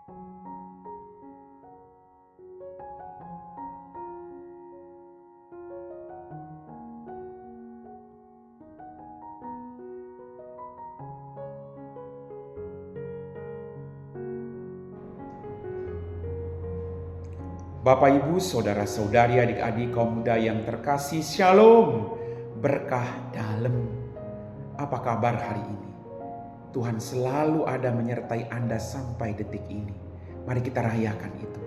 Bapak, Ibu, saudara-saudari, adik-adik kaum muda yang terkasih, Shalom, berkah dalam. Apa kabar hari ini? Tuhan selalu ada menyertai Anda sampai detik ini. Mari kita rayakan itu.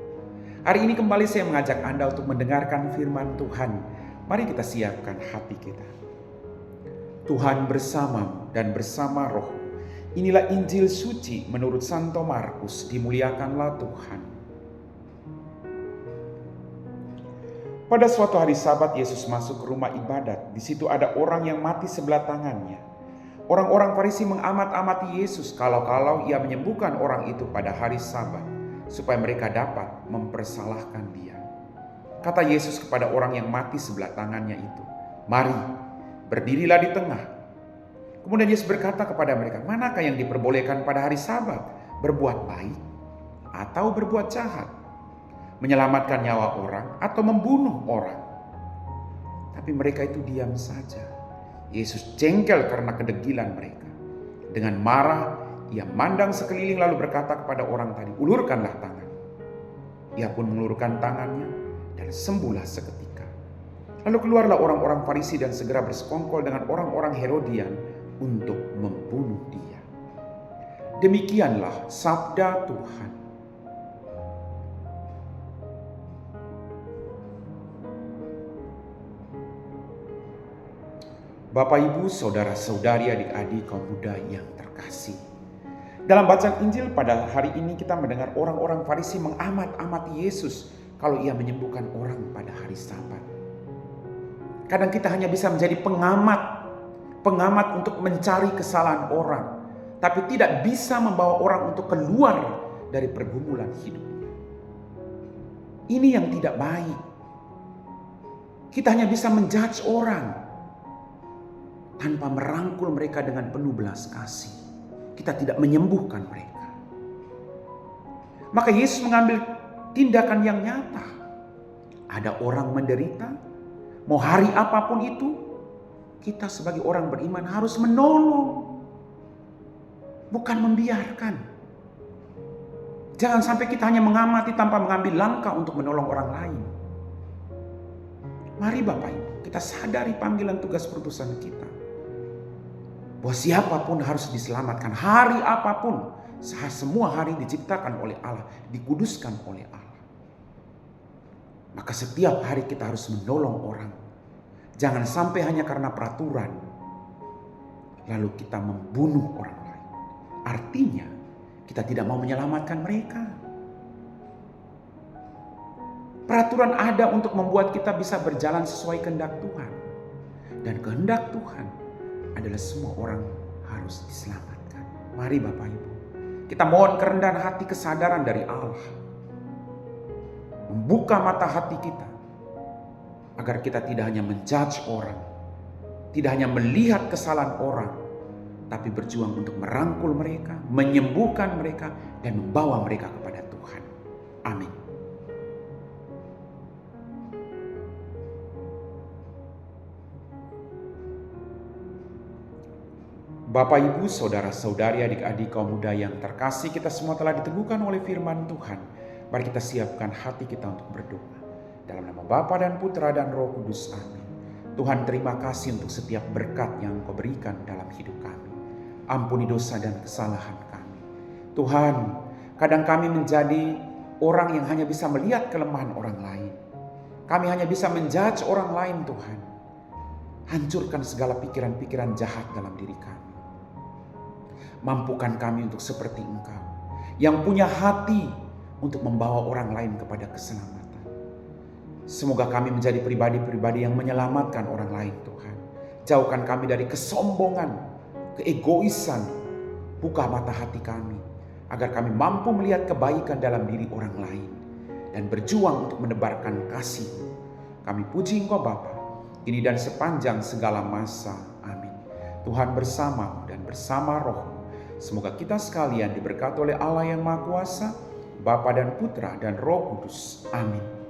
Hari ini kembali saya mengajak Anda untuk mendengarkan firman Tuhan. Mari kita siapkan hati kita. Tuhan bersamamu dan bersama roh. Inilah Injil suci menurut Santo Markus. Dimuliakanlah Tuhan. Pada suatu hari Sabat, Yesus masuk ke rumah ibadat. Di situ ada orang yang mati sebelah tangannya. Orang-orang Farisi mengamat-amati Yesus kalau-kalau ia menyembuhkan orang itu pada hari Sabat, supaya mereka dapat mempersalahkan dia. Kata Yesus kepada orang yang mati sebelah tangannya itu, "Mari, berdirilah di tengah." Kemudian Yesus berkata kepada mereka, "Manakah yang diperbolehkan pada hari Sabat? Berbuat baik atau berbuat jahat? Menyelamatkan nyawa orang atau membunuh orang?" Tapi mereka itu diam saja. Yesus jengkel karena kedegilan mereka. Dengan marah, ia mandang sekeliling lalu berkata kepada orang tadi, "Ulurkanlah tangan." Ia pun mengulurkan tangannya dan sembuhlah seketika. Lalu keluarlah orang-orang Farisi dan segera bersekongkol dengan orang-orang Herodian untuk membunuh dia. Demikianlah sabda Tuhan. Bapak, Ibu, saudara-saudari, adik-adik kaum muda yang terkasih. Dalam bacaan Injil pada hari ini kita mendengar orang-orang Farisi mengamat-amati Yesus kalau ia menyembuhkan orang pada hari Sabat. Kadang kita hanya bisa menjadi pengamat untuk mencari kesalahan orang, tapi tidak bisa membawa orang untuk keluar dari pergumulan hidupnya. Ini yang tidak baik. Kita hanya bisa menjudge orang tanpa merangkul mereka dengan penuh belas kasih. Kita tidak menyembuhkan mereka. Maka Yesus mengambil tindakan yang nyata. Ada orang menderita, mau hari apapun itu, kita sebagai orang beriman harus menolong, bukan membiarkan. Jangan sampai kita hanya mengamati tanpa mengambil langkah untuk menolong orang lain. Mari Bapak Ibu, kita sadari panggilan tugas perutusan kita. Bahwa siapapun harus diselamatkan. Hari apapun, semua hari diciptakan oleh Allah, dikuduskan oleh Allah. Maka setiap hari kita harus menolong orang. Jangan sampai hanya karena peraturan lalu kita membunuh orang lain. Artinya kita tidak mau menyelamatkan mereka. Peraturan ada untuk membuat kita bisa berjalan sesuai kehendak Tuhan. Dan kehendak Tuhan adalah semua orang harus diselamatkan. Mari Bapak Ibu, kita mohon kerendahan hati, kesadaran dari Allah. Membuka mata hati kita agar kita tidak hanya menjudge orang, tidak hanya melihat kesalahan orang, tapi berjuang untuk merangkul mereka, menyembuhkan mereka, dan membawa mereka kepada Tuhan. Amin. Bapak, Ibu, saudara-saudari, adik-adik kaum muda yang terkasih, kita semua telah diteguhkan oleh firman Tuhan. Mari kita siapkan hati kita untuk berdoa. Dalam nama Bapa dan Putra dan Roh Kudus, amin. Tuhan, terima kasih untuk setiap berkat yang Kau berikan dalam hidup kami. Ampuni dosa dan kesalahan kami. Tuhan, kadang kami menjadi orang yang hanya bisa melihat kelemahan orang lain. Kami hanya bisa menjudge orang lain, Tuhan. Hancurkan segala pikiran-pikiran jahat dalam diri kami. Mampukan kami untuk seperti Engkau, yang punya hati untuk membawa orang lain kepada keselamatan. Semoga kami menjadi pribadi-pribadi yang menyelamatkan orang lain, Tuhan. Jauhkan kami dari kesombongan, keegoisan. Buka mata hati kami, agar kami mampu melihat kebaikan dalam diri orang lain, dan berjuang untuk menebarkan kasih. Kami puji Engkau Bapa, kini dan sepanjang segala masa. Amin. Tuhan bersamamu dan bersama rohmu. Semoga kita sekalian diberkati oleh Allah yang Maha Kuasa, Bapa dan Putra dan Roh Kudus. Amin.